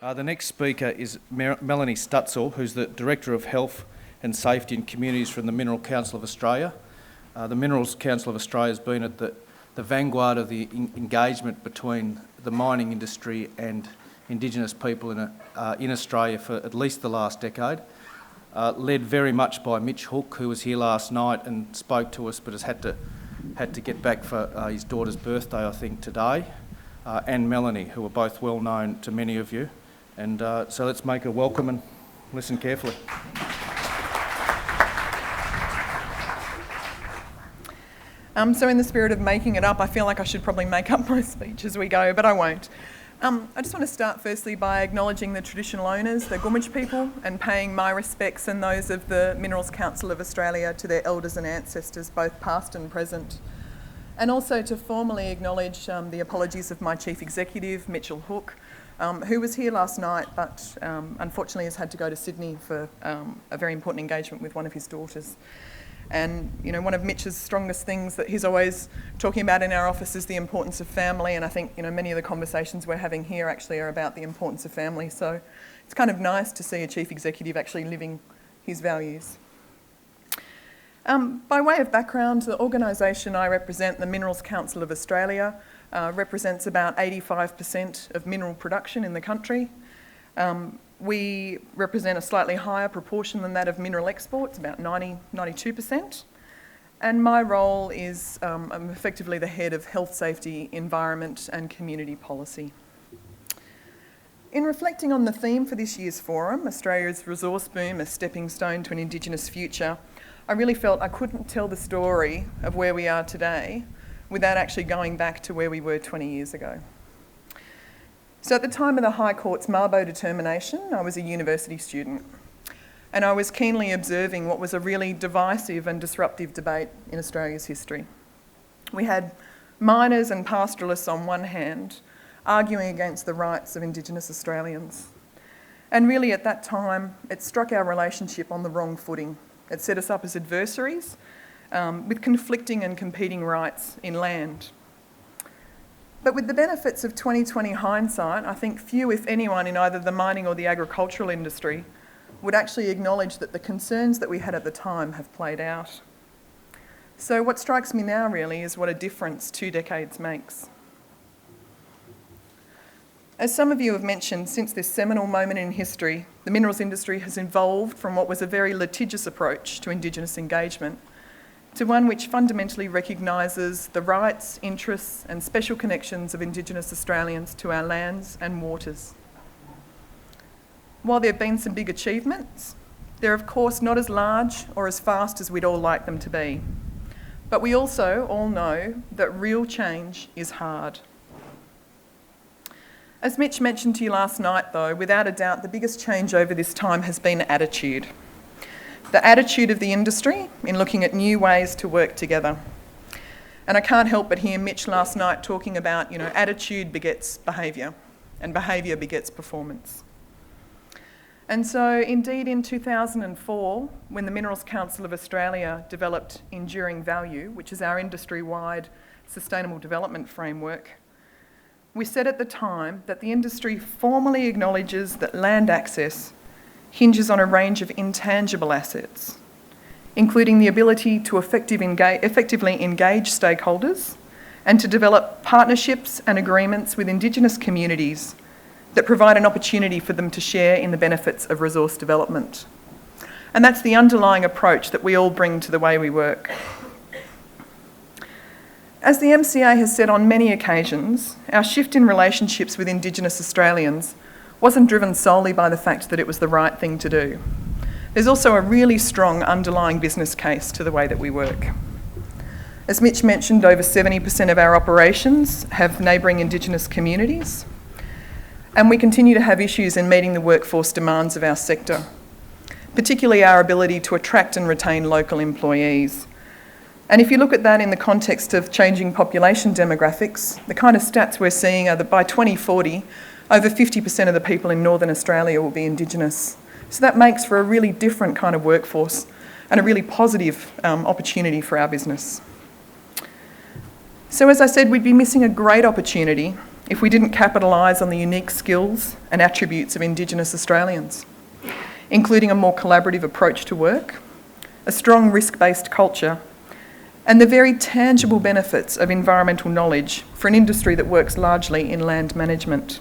The next speaker is Melanie Stutsel, who's the Director of Health and Safety and Communities from the Mineral Council of Australia. The Minerals Council of Australia has been at the vanguard of the engagement between the mining industry and Indigenous people in Australia for at least the last decade, led very much by Mitch Hook, who was here last night and spoke to us but has had to get back for his daughter's birthday, I think, today, and Melanie, who are both well known to many of you. And so let's make her welcome and listen carefully. So in the spirit of making it up, I feel like I should probably make up my speech as we go, but I won't. I just want to start firstly by acknowledging the traditional owners, the Gummidge people, and paying my respects and those of the Minerals Council of Australia to their elders and ancestors, both past and present. And also to formally acknowledge the apologies of my Chief Executive, Mitchell Hook, who was here last night but unfortunately has had to go to Sydney for a very important engagement with one of his daughters. And you know, one of Mitch's strongest things that he's always talking about in our office is the importance of family, and I think many of the conversations we're having here actually are about the importance of family. So it's kind of nice to see a Chief Executive actually living his values. By way of background, the organisation I represent, the Minerals Council of Australia, represents about 85% of mineral production in the country. We represent a slightly higher proportion than that of mineral exports, about 92%. And my role is I'm effectively the head of health, safety, environment and community policy. In reflecting on the theme for this year's forum, Australia's resource boom, a stepping stone to an Indigenous future, I really felt I couldn't tell the story of where we are today without actually going back to where we were 20 years ago. So at the time of the High Court's Mabo determination, I was a university student, and I was keenly observing what was a really divisive and disruptive debate in Australia's history. We had miners and pastoralists on one hand arguing against the rights of Indigenous Australians. And really at that time, it struck our relationship on the wrong footing. It set us up as adversaries with conflicting and competing rights in land. But with the benefits of 2020 hindsight, I think few, if anyone, in either the mining or the agricultural industry would actually acknowledge that the concerns that we had at the time have played out. So what strikes me now really is what a difference 2 decades makes. As some of you have mentioned, since this seminal moment in history, the minerals industry has evolved from what was a very litigious approach to Indigenous engagement to one which fundamentally recognises the rights, interests and special connections of Indigenous Australians to our lands and waters. While there have been some big achievements, they're of course not as large or as fast as we'd all like them to be. But we also all know that real change is hard. As Mitch mentioned to you last night though, without a doubt the biggest change over this time has been attitude. The attitude of the industry in looking at new ways to work together. And I can't help but hear Mitch last night talking about, attitude begets behaviour and behaviour begets performance. And so indeed in 2004, when the Minerals Council of Australia developed Enduring Value, which is our industry-wide sustainable development framework, we said at the time that the industry formally acknowledges that land access hinges on a range of intangible assets, including the ability to effectively engage stakeholders and to develop partnerships and agreements with Indigenous communities that provide an opportunity for them to share in the benefits of resource development. And that's the underlying approach that we all bring to the way we work. As the MCA has said on many occasions, our shift in relationships with Indigenous Australians wasn't driven solely by the fact that it was the right thing to do. There's also a really strong underlying business case to the way that we work. As Mitch mentioned, over 70% of our operations have neighbouring Indigenous communities, and we continue to have issues in meeting the workforce demands of our sector, particularly our ability to attract and retain local employees. And if you look at that in the context of changing population demographics, the kind of stats we're seeing are that by 2040, over 50% of the people in Northern Australia will be Indigenous. So that makes for a really different kind of workforce and a really positive opportunity for our business. So as I said, we'd be missing a great opportunity if we didn't capitalise on the unique skills and attributes of Indigenous Australians, including a more collaborative approach to work, a strong risk-based culture, and the very tangible benefits of environmental knowledge for an industry that works largely in land management.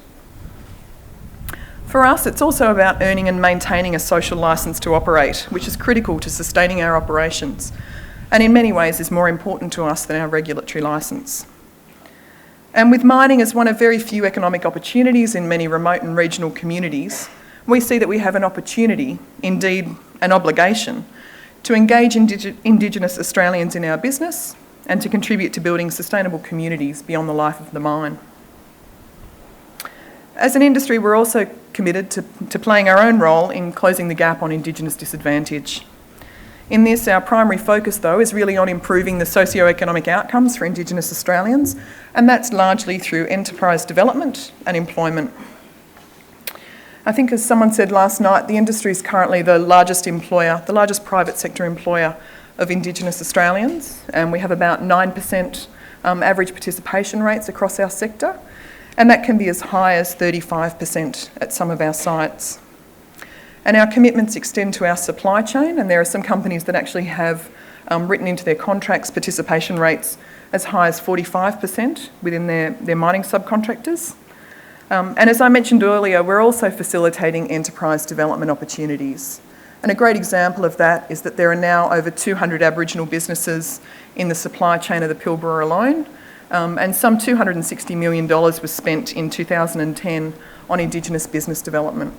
For us, it's also about earning and maintaining a social licence to operate, which is critical to sustaining our operations, and in many ways is more important to us than our regulatory licence. And with mining as one of very few economic opportunities in many remote and regional communities, we see that we have an opportunity, indeed an obligation, to engage Indigenous Australians in our business and to contribute to building sustainable communities beyond the life of the mine. As an industry, we're also committed to playing our own role in closing the gap on Indigenous disadvantage. In this, our primary focus, though, is really on improving the socio-economic outcomes for Indigenous Australians, and that's largely through enterprise development and employment. I think, as someone said last night, the industry is currently the largest employer, the largest private sector employer of Indigenous Australians, and we have about 9% average participation rates across our sector, and that can be as high as 35% at some of our sites. And our commitments extend to our supply chain, and there are some companies that actually have written into their contracts participation rates as high as 45% within their mining subcontractors. And as I mentioned earlier, we're also facilitating enterprise development opportunities. And a great example of that is that there are now over 200 Aboriginal businesses in the supply chain of the Pilbara alone, and some $260 million was spent in 2010 on Indigenous business development.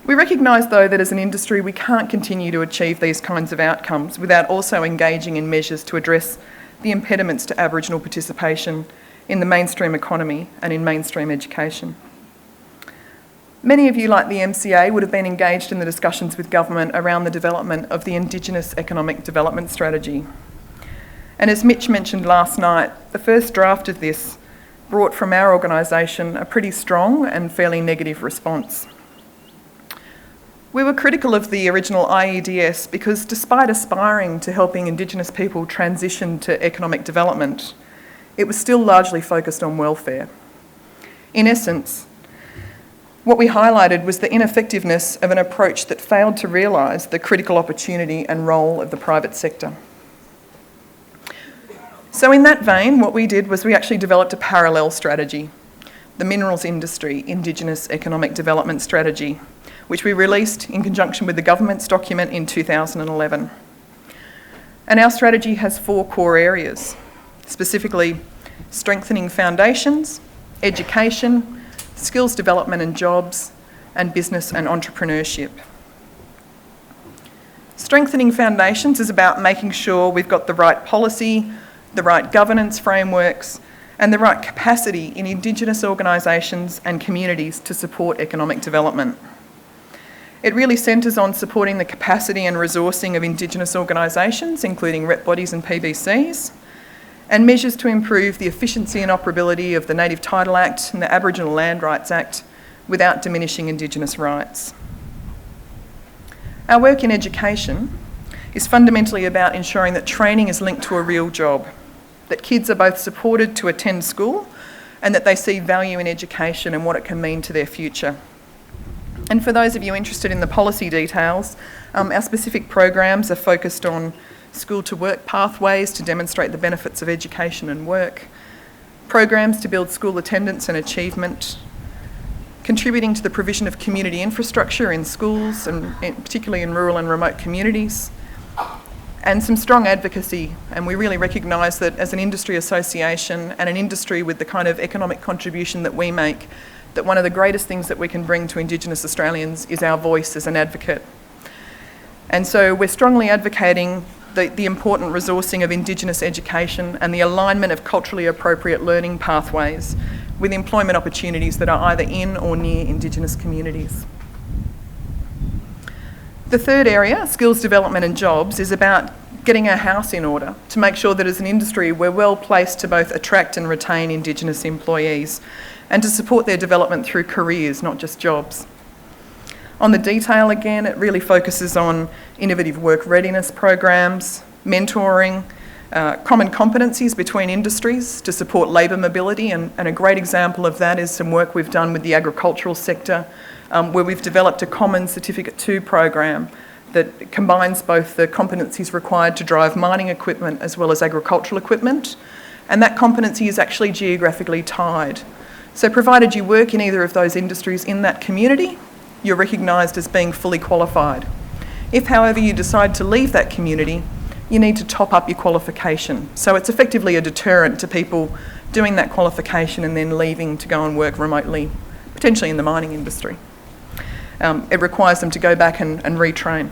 We recognise, though, that as an industry we can't continue to achieve these kinds of outcomes without also engaging in measures to address the impediments to Aboriginal participation in the mainstream economy and in mainstream education. Many of you, like the MCA, would have been engaged in the discussions with government around the development of the Indigenous Economic Development Strategy. And as Mitch mentioned last night, the first draft of this brought from our organisation a pretty strong and fairly negative response. We were critical of the original IEDS because, despite aspiring to helping Indigenous people transition to economic development, it was still largely focused on welfare. In essence, what we highlighted was the ineffectiveness of an approach that failed to realise the critical opportunity and role of the private sector. So in that vein, what we did was we actually developed a parallel strategy, the Minerals Industry Indigenous Economic Development Strategy, which we released in conjunction with the government's document in 2011. And our strategy has 4 core areas, specifically strengthening foundations, education, skills development and jobs, and business and entrepreneurship. Strengthening foundations is about making sure we've got the right policy, the right governance frameworks, and the right capacity in Indigenous organisations and communities to support economic development. It really centres on supporting the capacity and resourcing of Indigenous organisations, including rep bodies and PBCs, and measures to improve the efficiency and operability of the Native Title Act and the Aboriginal Land Rights Act without diminishing Indigenous rights. Our work in education is fundamentally about ensuring that training is linked to a real job, that kids are both supported to attend school and that they see value in education and what it can mean to their future. And for those of you interested in the policy details, our specific programs are focused on school-to-work pathways to demonstrate the benefits of education and work, programs to build school attendance and achievement, contributing to the provision of community infrastructure in schools and particularly in rural and remote communities, and some strong advocacy. And we really recognise that as an industry association and an industry with the kind of economic contribution that we make, that one of the greatest things that we can bring to Indigenous Australians is our voice as an advocate. And so we're strongly advocating the important resourcing of Indigenous education and the alignment of culturally appropriate learning pathways with employment opportunities that are either in or near Indigenous communities. The third area, skills development and jobs, is about getting our house in order to make sure that as an industry we're well placed to both attract and retain Indigenous employees and to support their development through careers, not just jobs. On the detail again, it really focuses on innovative work readiness programs, mentoring, common competencies between industries to support labour mobility, and a great example of that is some work we've done with the agricultural sector, where we've developed a common Certificate 2 program that combines both the competencies required to drive mining equipment as well as agricultural equipment, and that competency is actually geographically tied. So provided you work in either of those industries in that community, you're recognised as being fully qualified. If, however, you decide to leave that community, you need to top up your qualification. So it's effectively a deterrent to people doing that qualification and then leaving to go and work remotely, potentially in the mining industry. It requires them to go back and retrain.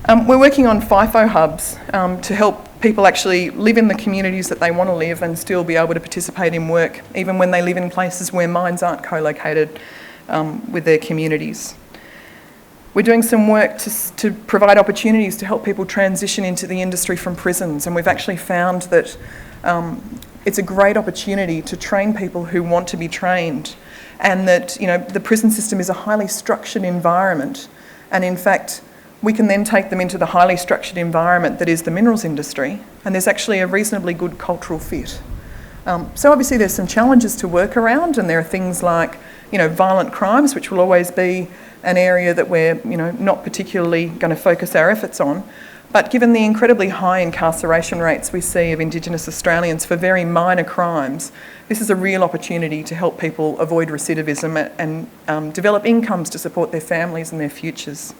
We're working on FIFO hubs to help people actually live in the communities that they want to live and still be able to participate in work, even when they live in places where mines aren't co-located with their communities. We're doing some work to provide opportunities to help people transition into the industry from prisons, and we've actually found that it's a great opportunity to train people who want to be trained, and that, you know, the prison system is a highly structured environment, and in fact we can then take them into the highly structured environment that is the minerals industry, and there's actually a reasonably good cultural fit. So obviously there's some challenges to work around, and there are things like, you know, violent crimes, which will always be an area that we're, you know, not particularly going to focus our efforts on. But given the incredibly high incarceration rates we see of Indigenous Australians for very minor crimes, this is a real opportunity to help people avoid recidivism and develop incomes to support their families and their futures.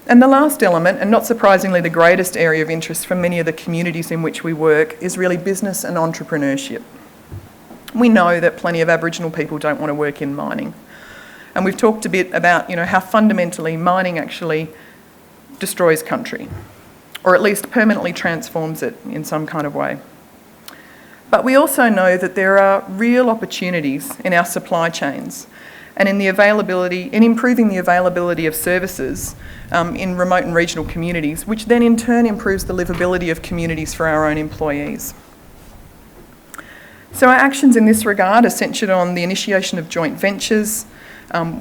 And the last element, and not surprisingly the greatest area of interest for many of the communities in which we work, is really business and entrepreneurship. We know that plenty of Aboriginal people don't want to work in mining. And we've talked a bit about, you know, how fundamentally mining actually destroys country, or at least permanently transforms it in some kind of way. But we also know that there are real opportunities in our supply chains and in improving the availability of services in remote and regional communities, which then in turn improves the livability of communities for our own employees. So our actions in this regard are centred on the initiation of joint ventures,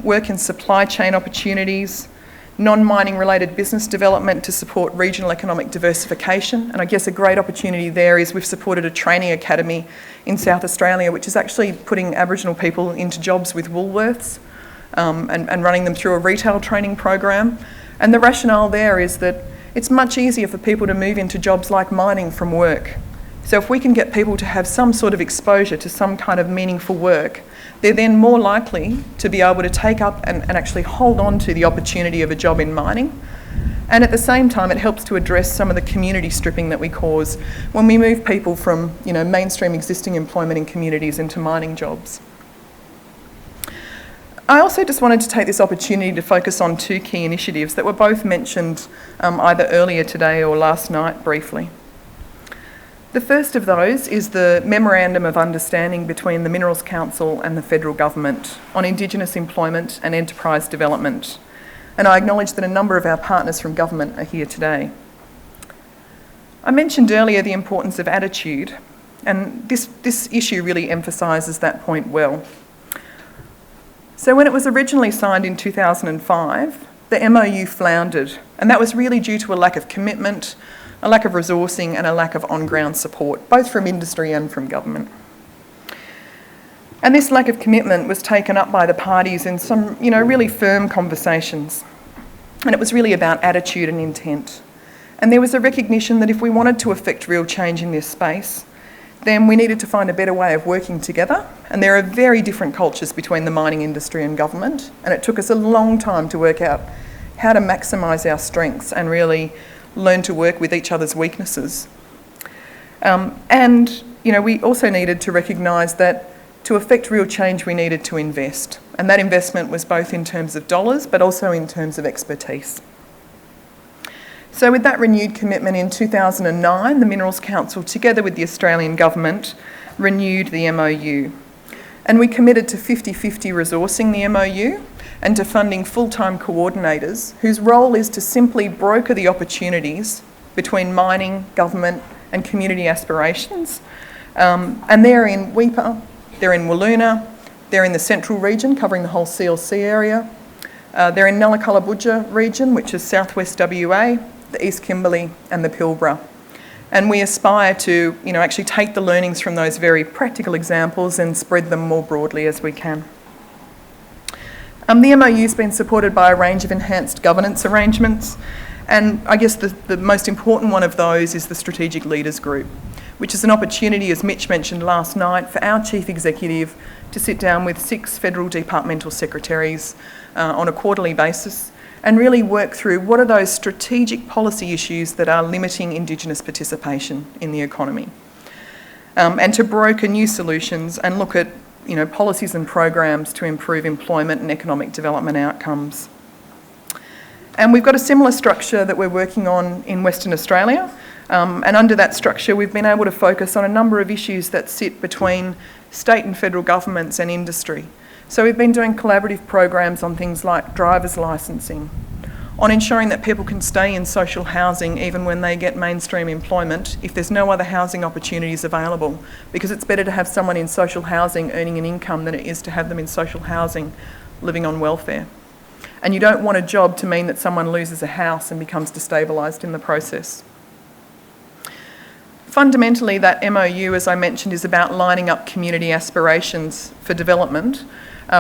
work in supply chain opportunities, non-mining related business development to support regional economic diversification. And I guess a great opportunity there is we've supported a training academy in South Australia, which is actually putting Aboriginal people into jobs with Woolworths and running them through a retail training program. And the rationale there is that it's much easier for people to move into jobs like mining from work. So if we can get people to have some sort of exposure to some kind of meaningful work, they're then more likely to be able to take up and actually hold on to the opportunity of a job in mining. And at the same time, it helps to address some of the community stripping that we cause when we move people from, you know, mainstream existing employment in communities into mining jobs. I also just wanted to take this opportunity to focus on two key initiatives that were both mentioned either earlier today or last night briefly. The first of those is the Memorandum of Understanding between the Minerals Council and the Federal Government on Indigenous employment and enterprise development. And I acknowledge that a number of our partners from government are here today. I mentioned earlier the importance of attitude, and this issue really emphasises that point well. So when it was originally signed in 2005, the MOU floundered, and that was really due to a lack of commitment, a lack of resourcing and a lack of on-ground support, both from industry and from government. And this lack of commitment was taken up by the parties in some, you know, really firm conversations. And it was really about attitude and intent. And there was a recognition that if we wanted to effect real change in this space, then we needed to find a better way of working together. And there are very different cultures between the mining industry and government. And it took us a long time to work out how to maximise our strengths and really learn to work with each other's weaknesses. And, you know, we also needed to recognise that to effect real change we needed to invest. And that investment was both in terms of dollars but also in terms of expertise. So with that renewed commitment in 2009, the Minerals Council, together with the Australian Government, renewed the MOU. And we committed to 50-50 resourcing the MOU and to funding full-time coordinators whose role is to simply broker the opportunities between mining, government and community aspirations. And they're in Weipa, they're in Walloona, they're in the central region covering the whole CLC area, they're in Nulla-Collabudja region, which is southwest WA, the East Kimberley and the Pilbara. And we aspire to, actually take the learnings from those very practical examples and spread them more broadly as we can. The MOU has been supported by a range of enhanced governance arrangements, and I guess the most important one of those is the Strategic Leaders Group, which is an opportunity, as Mitch mentioned last night, for our Chief Executive to sit down with 6 federal departmental secretaries on a quarterly basis and really work through what are those strategic policy issues that are limiting Indigenous participation in the economy, and to broker new solutions and look at policies and programs to improve employment and economic development outcomes. And we've got a similar structure that we're working on in Western Australia, and under that structure we've been able to focus on a number of issues that sit between state and federal governments and industry. So we've been doing collaborative programs on things like driver's licensing, on ensuring that people can stay in social housing even when they get mainstream employment if there's no other housing opportunities available, because it's better to have someone in social housing earning an income than it is to have them in social housing living on welfare. And you don't want a job to mean that someone loses a house and becomes destabilised in the process. Fundamentally, that MOU, as I mentioned, is about lining up community aspirations for development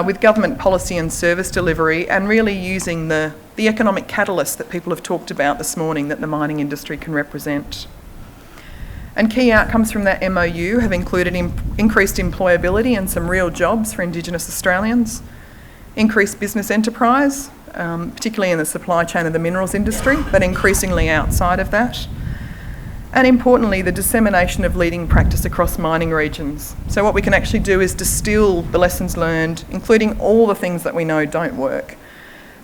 with government policy and service delivery, and really using the economic catalyst that people have talked about this morning that the mining industry can represent. And key outcomes from that MOU have included increased employability and some real jobs for Indigenous Australians, increased business enterprise, particularly in the supply chain of the minerals industry, but increasingly outside of that. And importantly, the dissemination of leading practice across mining regions. So what we can actually do is distill the lessons learned, including all the things that we know don't work,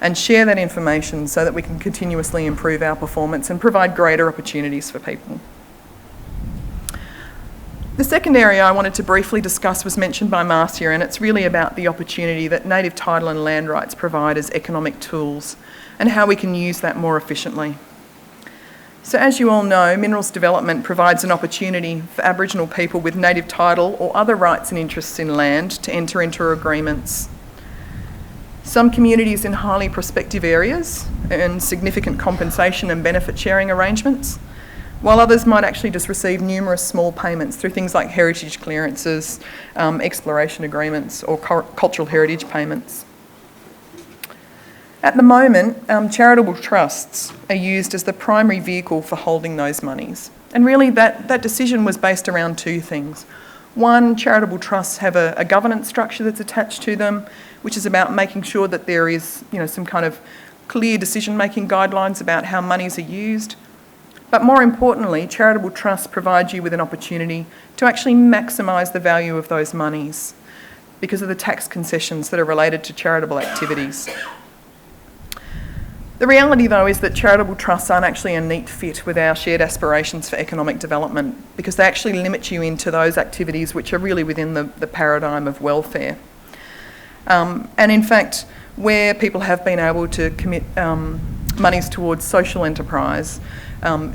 and share that information so that we can continuously improve our performance and provide greater opportunities for people. The second area I wanted to briefly discuss was mentioned by Marcia, and it's really about the opportunity that native title and land rights provide as economic tools and how we can use that more efficiently. So as you all know, minerals development provides an opportunity for Aboriginal people with native title or other rights and interests in land to enter into agreements. Some communities in highly prospective areas earn significant compensation and benefit sharing arrangements, while others might actually just receive numerous small payments through things like heritage clearances, exploration agreements, or cultural heritage payments. At the moment, charitable trusts are used as the primary vehicle for holding those monies. And really that decision was based around 2 things. One, charitable trusts have a governance structure that's attached to them, which is about making sure that there is some kind of clear decision-making guidelines about how monies are used. But more importantly, charitable trusts provide you with an opportunity to actually maximise the value of those monies because of the tax concessions that are related to charitable activities. The reality, though, is that charitable trusts aren't actually a neat fit with our shared aspirations for economic development because they actually limit you into those activities which are really within the paradigm of welfare. And in fact, where people have been able to commit monies towards social enterprise,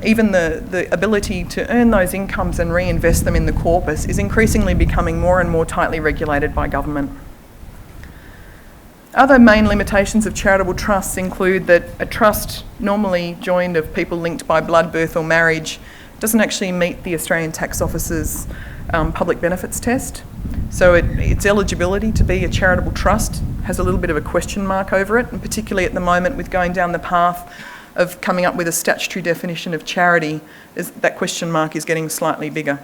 even the ability to earn those incomes and reinvest them in the corpus is increasingly becoming more and more tightly regulated by government. Other main limitations of charitable trusts include that a trust normally joined of people linked by blood, birth or marriage doesn't actually meet the Australian Tax Office's public benefits test. So its eligibility to be a charitable trust has a little bit of a question mark over it, and particularly at the moment with going down the path of coming up with a statutory definition of charity, that question mark is getting slightly bigger.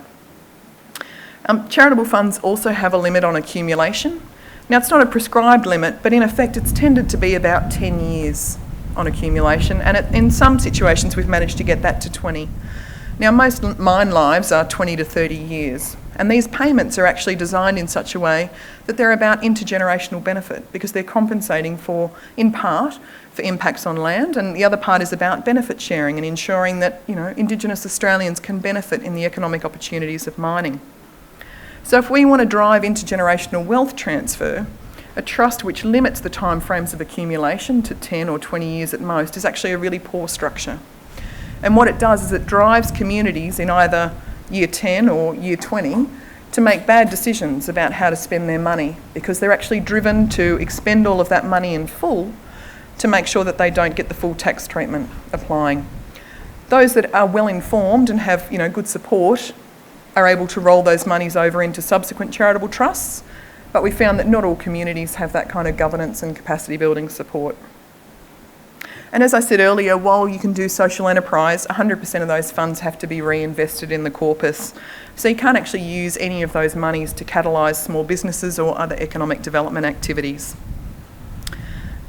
Charitable funds also have a limit on accumulation. Now, it's not a prescribed limit, but in effect it's tended to be about 10 years on accumulation, and in some situations we've managed to get that to 20. Now, most mine lives are 20 to 30 years, and these payments are actually designed in such a way that they're about intergenerational benefit because they're compensating for, in part, for impacts on land, and the other part is about benefit sharing and ensuring that Indigenous Australians can benefit in the economic opportunities of mining. So if we want to drive intergenerational wealth transfer, a trust which limits the timeframes of accumulation to 10 or 20 years at most is actually a really poor structure. And what it does is it drives communities in either year 10 or year 20 to make bad decisions about how to spend their money because they're actually driven to expend all of that money in full to make sure that they don't get the full tax treatment applying. Those that are well informed and have good support are able to roll those monies over into subsequent charitable trusts, but we found that not all communities have that kind of governance and capacity building support. And as I said earlier, while you can do social enterprise, 100% of those funds have to be reinvested in the corpus. So you can't actually use any of those monies to catalyse small businesses or other economic development activities.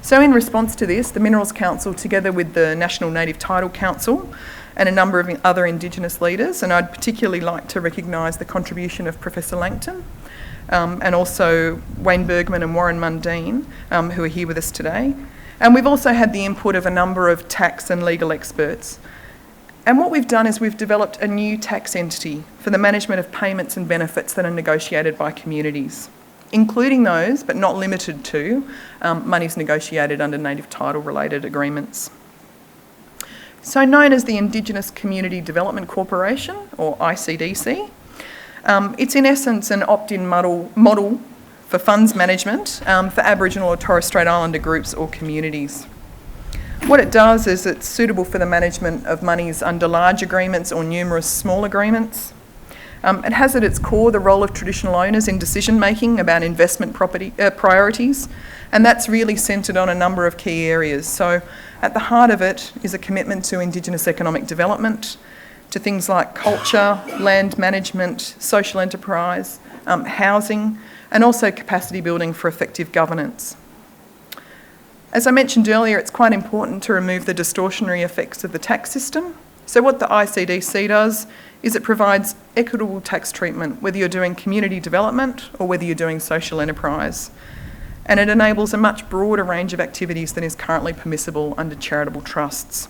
So in response to this, the Minerals Council, together with the National Native Title Council and a number of other Indigenous leaders, and I'd particularly like to recognise the contribution of Professor Langton, and also Wayne Bergman and Warren Mundine, who are here with us today. And we've also had the input of a number of tax and legal experts. And what we've done is we've developed a new tax entity for the management of payments and benefits that are negotiated by communities, including those, but not limited to, monies negotiated under native title related agreements. So known as the Indigenous Community Development Corporation, or ICDC, it's in essence an opt-in model for funds management for Aboriginal or Torres Strait Islander groups or communities. What it does is it's suitable for the management of monies under large agreements or numerous small agreements. It has at its core the role of traditional owners in decision making about investment priorities, and that's really centred on a number of key areas. So at the heart of it is a commitment to Indigenous economic development, to things like culture, land management, social enterprise, housing, and also capacity building for effective governance. As I mentioned earlier, it's quite important to remove the distortionary effects of the tax system. So what the ICDC does is it provides equitable tax treatment, whether you're doing community development or whether you're doing social enterprise. And it enables a much broader range of activities than is currently permissible under charitable trusts.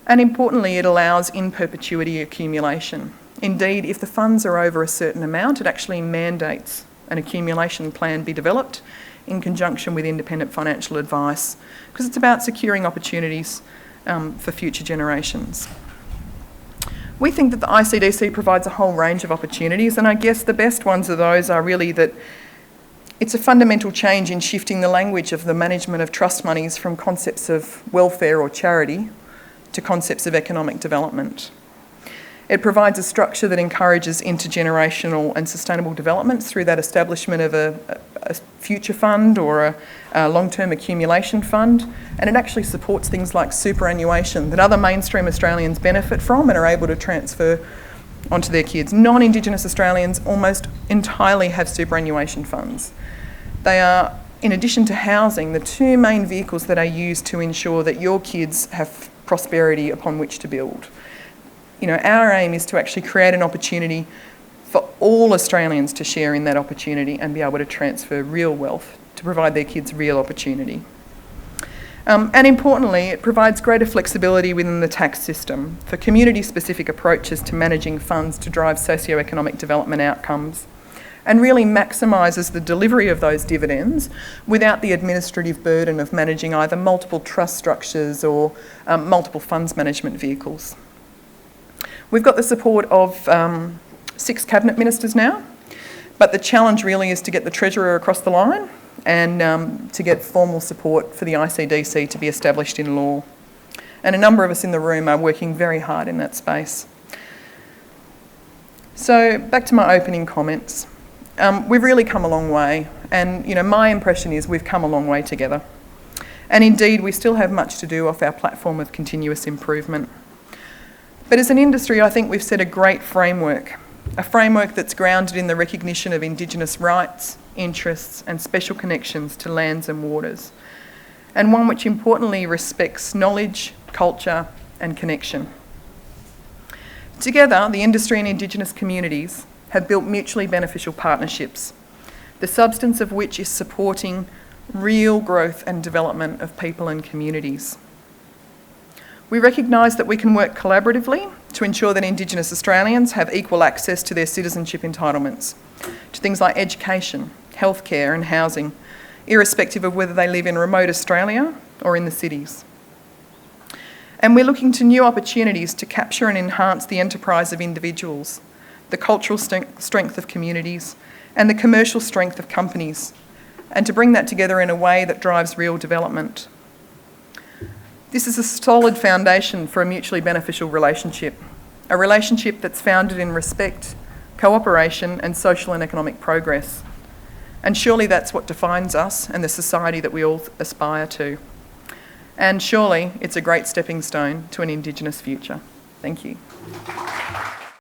And importantly, it allows in perpetuity accumulation. Indeed, if the funds are over a certain amount, it actually mandates an accumulation plan be developed in conjunction with independent financial advice, because it's about securing opportunities for future generations. We think that the ICDC provides a whole range of opportunities, and I guess the best ones of those are really that it's a fundamental change in shifting the language of the management of trust monies from concepts of welfare or charity to concepts of economic development. It provides a structure that encourages intergenerational and sustainable developments through that establishment of a future fund or a long-term accumulation fund, and it actually supports things like superannuation that other mainstream Australians benefit from and are able to transfer onto their kids. Non-Indigenous Australians almost entirely have superannuation funds. They are, in addition to housing, the two main vehicles that are used to ensure that your kids have prosperity upon which to build. Our aim is to actually create an opportunity for all Australians to share in that opportunity and be able to transfer real wealth to provide their kids real opportunity. And importantly, it provides greater flexibility within the tax system for community-specific approaches to managing funds to drive socio-economic development outcomes, and really maximises the delivery of those dividends without the administrative burden of managing either multiple trust structures or multiple funds management vehicles. We've got the support of 6 cabinet ministers now, but the challenge really is to get the Treasurer across the line and to get formal support for the ICDC to be established in law. And a number of us in the room are working very hard in that space. So back to my opening comments. We've really come a long way, and my impression is we've come a long way together. And indeed, we still have much to do off our platform of continuous improvement. But as an industry, I think we've set a great framework, a framework that's grounded in the recognition of Indigenous rights, interests and special connections to lands and waters, and one which importantly respects knowledge, culture and connection. Together, the industry and Indigenous communities have built mutually beneficial partnerships, the substance of which is supporting real growth and development of people and communities. We recognise that we can work collaboratively to ensure that Indigenous Australians have equal access to their citizenship entitlements, to things like education, healthcare and housing, irrespective of whether they live in remote Australia or in the cities. And we're looking to new opportunities to capture and enhance the enterprise of individuals, the cultural strength of communities and the commercial strength of companies, and to bring that together in a way that drives real development. This is a solid foundation for a mutually beneficial relationship, a relationship that's founded in respect, cooperation and social and economic progress. And surely that's what defines us and the society that we all aspire to. And surely it's a great stepping stone to an Indigenous future. Thank you.